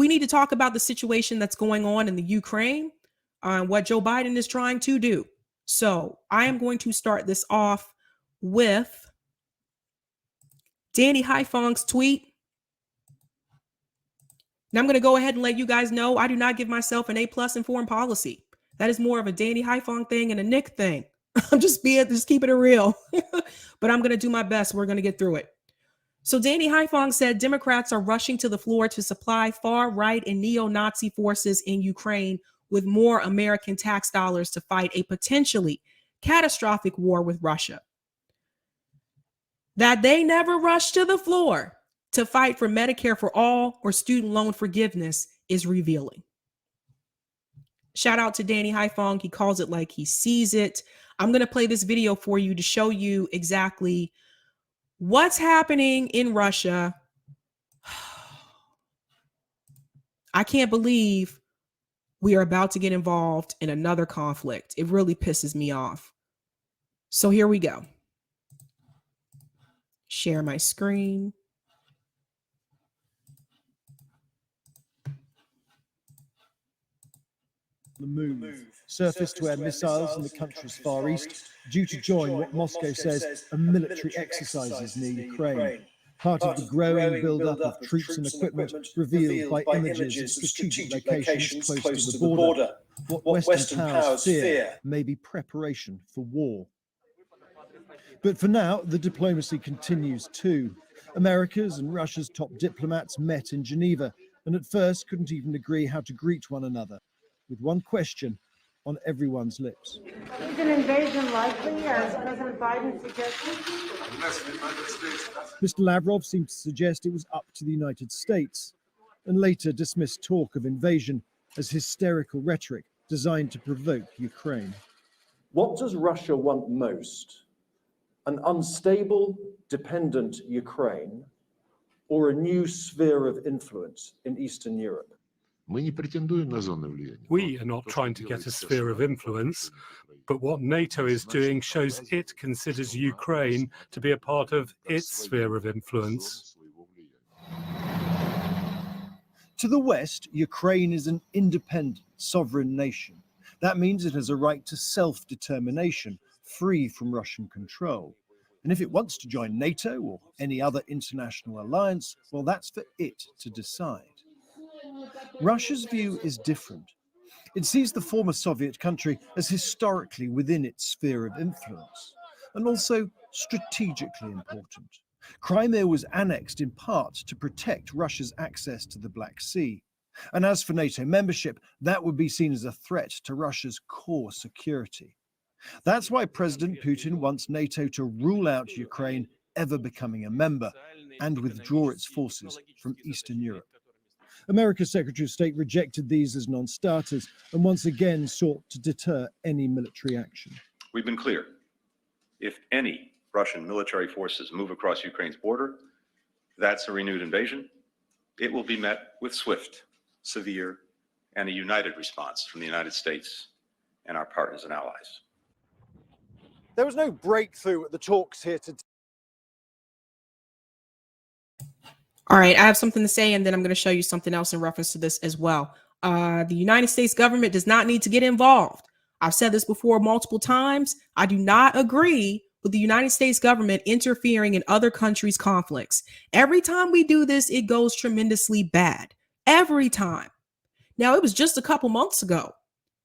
we need to talk about the situation that's going on in the Ukraine, what Joe Biden is trying to do. So I am going to start this off with Danny Haifong's tweet. Now I'm going to go ahead and let you guys know I do not give myself an A+ in foreign policy. That is more of a Danny Haifong thing and a Nick thing. I'm just keeping it real. But I'm going to do my best. We're going to get through it. So Danny Haifong said Democrats are rushing to the floor to supply far-right and neo-Nazi forces in Ukraine with more American tax dollars to fight a potentially catastrophic war with Russia. That they never rushed to the floor to fight for Medicare for all or student loan forgiveness is revealing. Shout out to Danny Haifong. He calls it like he sees it. I'm going to play this video for you to show you exactly what's happening in Russia. I can't believe we are about to get involved in another conflict. It really pisses me off. So here we go. Share my screen. The move. Surface-to-air missiles in the country's far east, due to join what Moscow says are military exercises near Ukraine. Part of the growing build-up of troops and equipment revealed by images of strategic locations close to the border. What Western powers fear may be preparation for war. But for now, the diplomacy continues too. America's and Russia's top diplomats met in Geneva and at first couldn't even agree how to greet one another, with one question on everyone's lips. Is an invasion likely, as President Biden suggested? Mr. Lavrov seemed to suggest it was up to the United States, and later dismissed talk of invasion as hysterical rhetoric designed to provoke Ukraine. What does Russia want most? An unstable, dependent Ukraine, or a new sphere of influence in Eastern Europe? We are not trying to get a sphere of influence, but what NATO is doing shows it considers Ukraine to be a part of its sphere of influence. To the West, Ukraine is an independent, sovereign nation. That means it has a right to self-determination, free from Russian control. And if it wants to join NATO or any other international alliance, well, that's for it to decide. Russia's view is different. It sees the former Soviet country as historically within its sphere of influence, and also strategically important. Crimea was annexed in part to protect Russia's access to the Black Sea. And as for NATO membership, that would be seen as a threat to Russia's core security. That's why President Putin wants NATO to rule out Ukraine ever becoming a member and withdraw its forces from Eastern Europe. America's Secretary of State rejected these as non-starters and once again sought to deter any military action. We've been clear. If any Russian military forces move across Ukraine's border, that's a renewed invasion. It will be met with swift, severe, and a united response from the United States and our partners and allies. There was no breakthrough at the talks here today. All right, I have something to say, and then I'm going to show you something else in reference to this as well. The United States government does not need to get involved. I've said this before multiple times. I do not agree with the United States government interfering in other countries' conflicts. Every time we do this, it goes tremendously bad. Every time. Now, it was just a couple months ago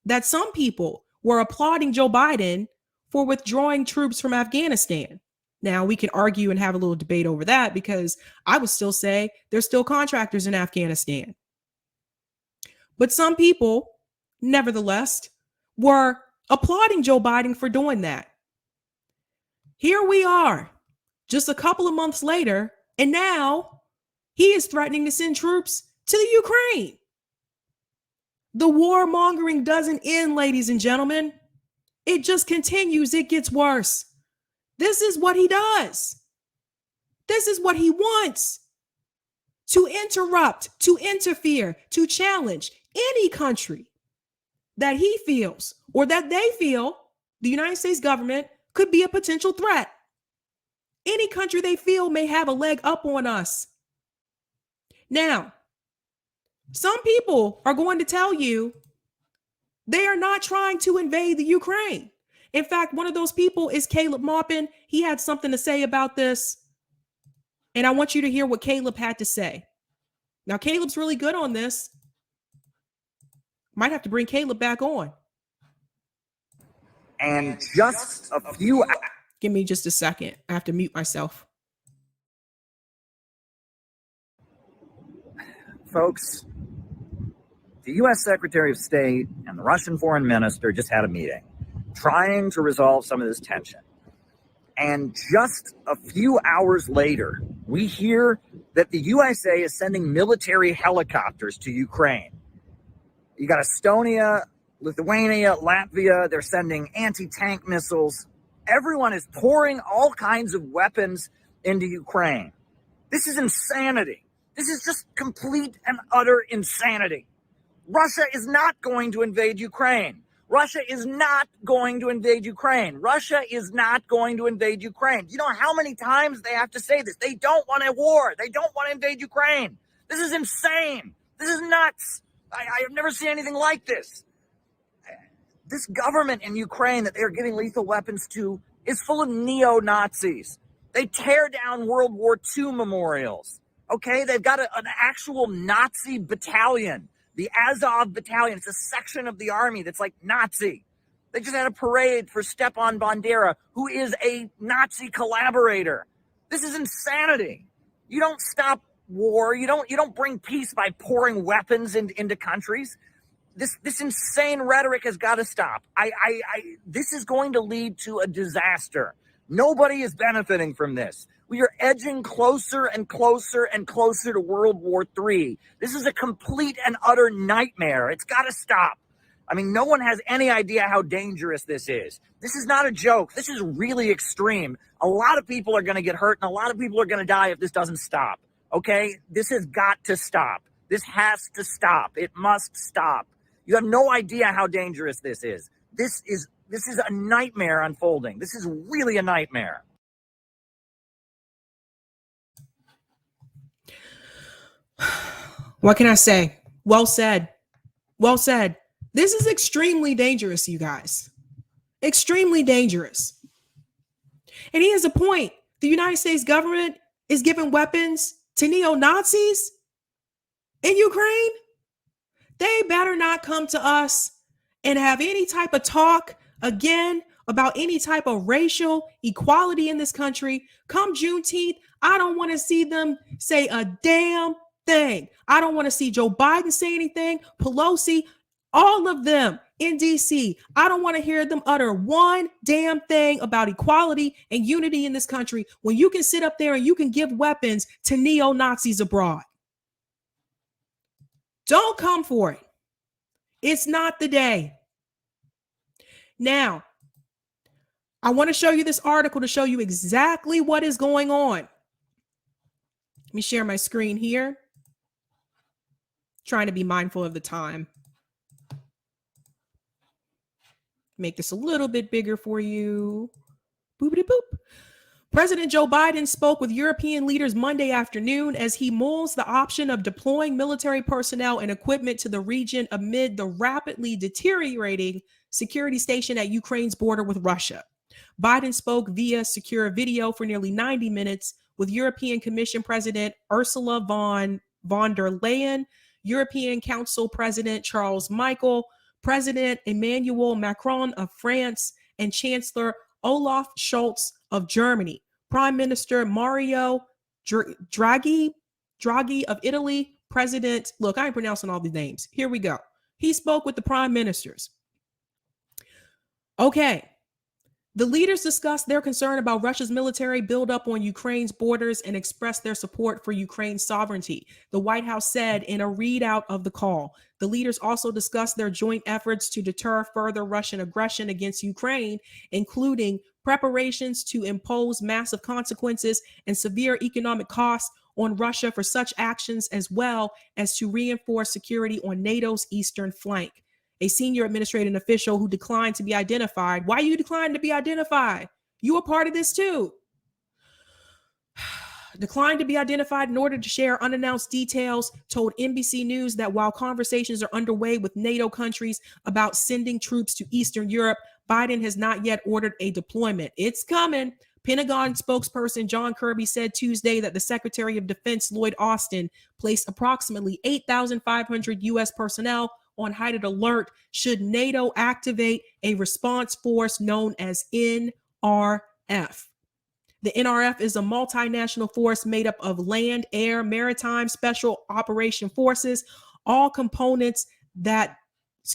that some people were applauding Joe Biden for withdrawing troops from Afghanistan. Now, we can argue and have a little debate over that because I would still say there's still contractors in Afghanistan. But some people, nevertheless, were applauding Joe Biden for doing that. Here we are, just a couple of months later, and now he is threatening to send troops to the Ukraine. The warmongering doesn't end, ladies and gentlemen. It just continues. It gets worse. This is what he does. This is what he wants. To interrupt, to interfere, to challenge any country that he feels or that they feel the United States government could be a potential threat. Any country they feel may have a leg up on us. Now, Some people are going to tell you they are not trying to invade the Ukraine. In fact, one of those people is Caleb Maupin. He had something to say about this. And I want you to hear what Caleb had to say. Now, Caleb's really good on this. Might have to bring Caleb back on. And just a few... Give me just a second. I have to mute myself. Folks, the U.S. Secretary of State and the Russian Foreign Minister just had a meeting trying to resolve some of this tension. And just a few hours later, we hear that the USA is sending military helicopters to Ukraine. You got Estonia, Lithuania, Latvia, they're sending anti-tank missiles. Everyone is pouring all kinds of weapons into Ukraine. This is insanity. This is just complete and utter insanity. Russia is not going to invade Ukraine. Russia is not going to invade Ukraine. Russia is not going to invade Ukraine. You know how many times they have to say this? They don't want a war. They don't want to invade Ukraine. This is insane. This is nuts. I have never seen anything like this. This government in Ukraine that they're giving lethal weapons to is full of neo-Nazis. They tear down World War II memorials. Okay, they've got an actual Nazi battalion. The Azov Battalion, it's a section of the army that's like Nazi. They just had a parade for Stepan Bandera, who is a Nazi collaborator. This is insanity. You don't stop war. You don't bring peace by pouring weapons into countries. This insane rhetoric has got to stop. This is going to lead to a disaster. Nobody is benefiting from this. We are edging closer and closer and closer to World War III. This is a complete and utter nightmare. It's got to stop. I mean, no one has any idea how dangerous this is. This is not a joke. This is really extreme. A lot of people are going to get hurt and a lot of people are going to die if this doesn't stop. Okay? This has got to stop. This has to stop. It must stop. You have no idea how dangerous this is. This is a nightmare unfolding. This is really a nightmare. What can I say? Well said. Well said. This is extremely dangerous, you guys. Extremely dangerous. And he has a point. The United States government is giving weapons to neo-Nazis in Ukraine. They better not come to us and have any type of talk again about any type of racial equality in this country. Come Juneteenth, I don't want to see them say a damn thing. I don't want to see Joe Biden say anything, Pelosi, all of them in DC. I don't want to hear them utter one damn thing about equality and unity in this country when you can sit up there and you can give weapons to neo-Nazis abroad. Don't come for it. It's not the day. Now, I want to show you this article to show you exactly what is going on. Let me share my screen here. Trying to be mindful of the time. Make this a little bit bigger for you. Boopity boop. President Joe Biden spoke with European leaders Monday afternoon as he mulls the option of deploying military personnel and equipment to the region amid the rapidly deteriorating security station at Ukraine's border with Russia. Biden spoke via secure video for nearly 90 minutes with European Commission President Ursula von der Leyen, European Council President Charles Michel, President Emmanuel Macron of France, and Chancellor Olaf Scholz of Germany, Prime Minister Mario Draghi of Italy, President, look, I ain't pronouncing all these names. Here we go. He spoke with the prime ministers. Okay. The leaders discussed their concern about Russia's military buildup on Ukraine's borders and expressed their support for Ukraine's sovereignty, the White House said in a readout of the call. The leaders also discussed their joint efforts to deter further Russian aggression against Ukraine, including preparations to impose massive consequences and severe economic costs on Russia for such actions, as well as to reinforce security on NATO's eastern flank. A senior administrative official who declined to be identified. Why you declined to be identified? You were part of this too. declined to be identified in order to share unannounced details, told NBC News that while conversations are underway with NATO countries about sending troops to Eastern Europe, Biden has not yet ordered a deployment. It's coming. Pentagon spokesperson John Kirby said Tuesday that the Secretary of Defense Lloyd Austin placed approximately 8,500 U.S. personnel on heightened alert should NATO activate a response force known as NRF. The NRF is a multinational force made up of land, air, maritime, special operation forces, all components that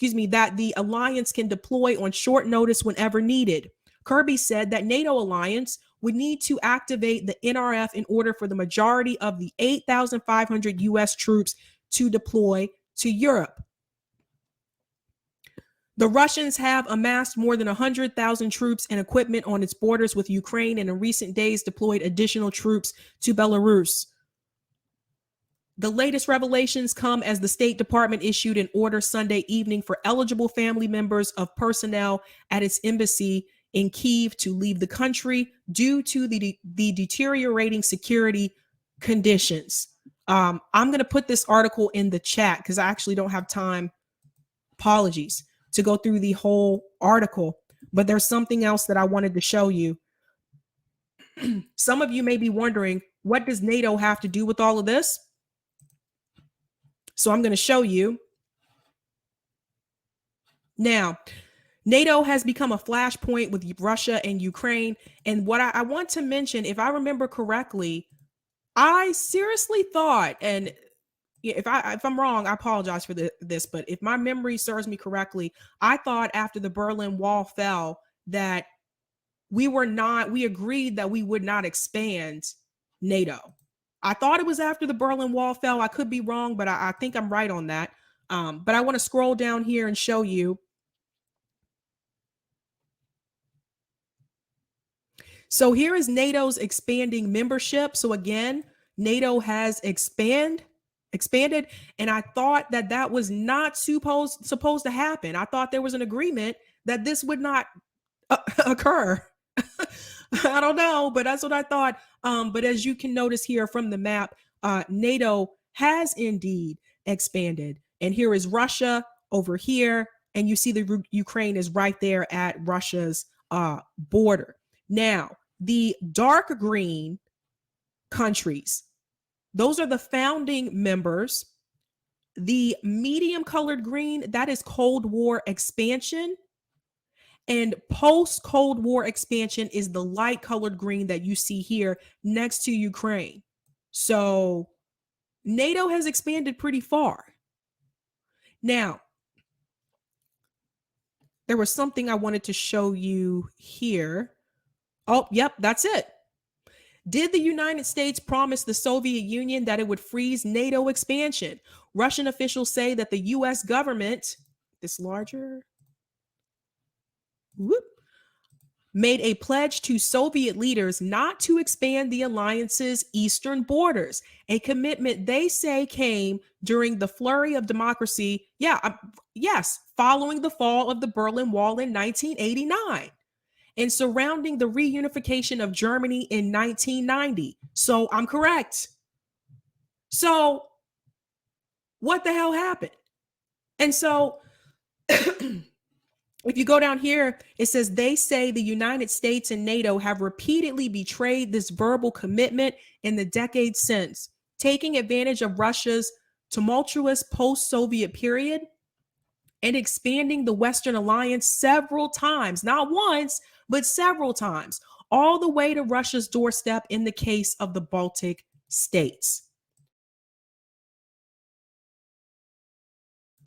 the alliance can deploy on short notice whenever needed. Kirby said that NATO alliance would need to activate the NRF in order for the majority of the 8,500 U.S. troops to deploy to Europe. The Russians have amassed more than 100,000 troops and equipment on its borders with Ukraine and in recent days deployed additional troops to Belarus. The latest revelations come as the State Department issued an order Sunday evening for eligible family members of personnel at its embassy in Kyiv to leave the country due to the deteriorating security conditions. I'm going to put this article in the chat because I actually don't have time. Apologies. To go through the whole article, but there's something else that I wanted to show you. Some of you may be wondering, what does NATO have to do with all of this? So I'm going to show you. Now, NATO has become a flashpoint with Russia and Ukraine. And what I want to mention, if I remember correctly, I seriously thought, and if I'm wrong, I apologize for this, but if my memory serves me correctly, I thought after the Berlin Wall fell that we agreed that we would not expand NATO. I thought it was after the Berlin Wall fell. I could be wrong, but I think I'm right on that. But I want to scroll down here and show you. So here is NATO's expanding membership. So again, NATO has expanded, and I thought that was not supposed to happen. I thought there was an agreement that this would not occur. I don't know, but that's what I thought. But as you can notice here from the map, NATO has indeed expanded. And here is Russia over here, and you see the Ukraine is right there at Russia's border. Now, the dark green countries, those are the founding members. The medium colored green, that is Cold War expansion. And post-Cold War expansion is the light colored green that you see here next to Ukraine. So NATO has expanded pretty far. Now, there was something I wanted to show you here. Oh, yep, that's it. Did the United States promise the Soviet Union that it would freeze NATO expansion? Russian officials say that the U.S. government, this larger, made a pledge to Soviet leaders not to expand the alliance's eastern borders, a commitment they say came during the flurry of democracy. Yes, following the fall of the Berlin Wall in 1989. And surrounding the reunification of Germany in 1990. So I'm correct. So what the hell happened? And so if you go down here, it says they say the United States and NATO have repeatedly betrayed this verbal commitment in the decades since, taking advantage of Russia's tumultuous post-Soviet period and expanding the Western alliance several times, not once, but several times, all the way to Russia's doorstep in the case of the Baltic states.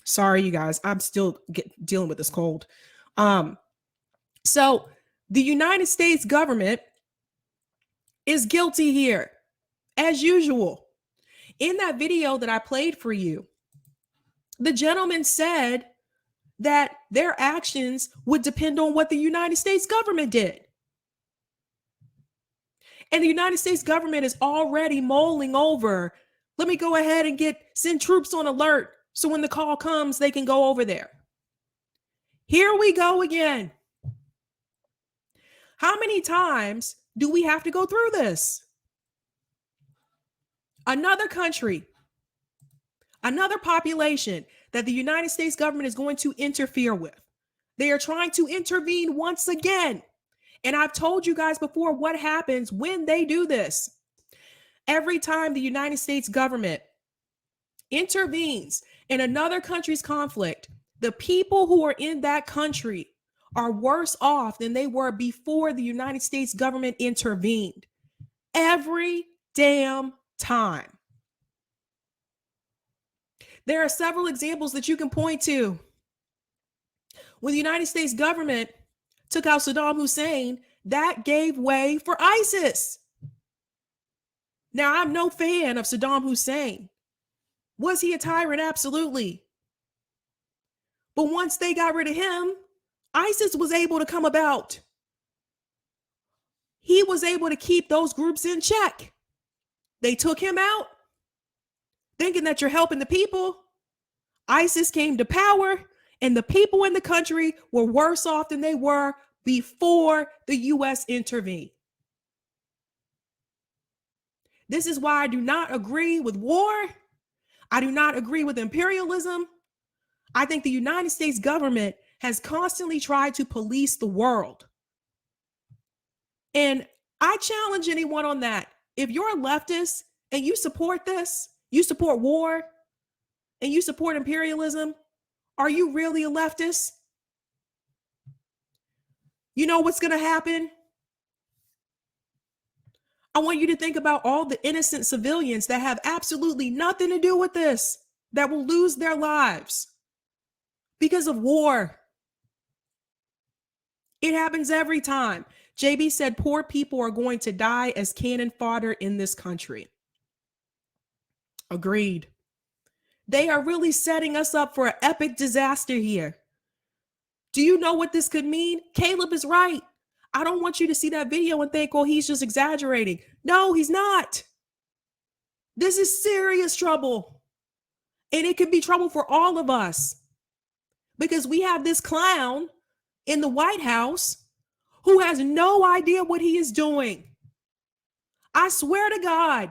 Sorry, you guys, I'm still dealing with this cold. So the United States government is guilty here, as usual. In that video that I played for you, the gentleman said that their actions would depend on what the United States government did. And the United States government is already mulling over. Let me go ahead and send troops on alert so when the call comes, they can go over there. Here we go again. How many times do we have to go through this? Another country, another population that the United States government is going to interfere with. They are trying to intervene once again. And I've told you guys before what happens when they do this. Every time the United States government intervenes in another country's conflict, the people who are in that country are worse off than they were before the United States government intervened. Every damn time. There are several examples that you can point to. When the United States government took out Saddam Hussein, that gave way for ISIS. Now, I'm no fan of Saddam Hussein. Was he a tyrant? Absolutely. But once they got rid of him, ISIS was able to come about. He was able to keep those groups in check. They took him out, thinking that you're helping the people. ISIS came to power, and the people in the country were worse off than they were before the U.S. intervened. This is why I do not agree with war. I do not agree with imperialism. I think the United States government has constantly tried to police the world. And I challenge anyone on that. If you're a leftist and you support this, you support war, and you support imperialism, are you really a leftist? You know what's going to happen? I want you to think about all the innocent civilians that have absolutely nothing to do with this, that will lose their lives because of war. It happens every time. JB said poor people are going to die as cannon fodder in this country. Agreed. They are really setting us up for an epic disaster here. Do you know what this could mean? Caleb is right. I don't want you to see that video and think, oh, he's just exaggerating. No, he's not. This is serious trouble. And it could be trouble for all of us. Because we have this clown in the White House who has no idea what he is doing. I swear to God,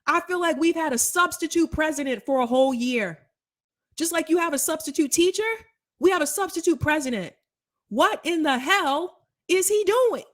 I feel like we've had a substitute president for a whole year. Just like you have a substitute teacher, we have a substitute president. What in the hell is he doing?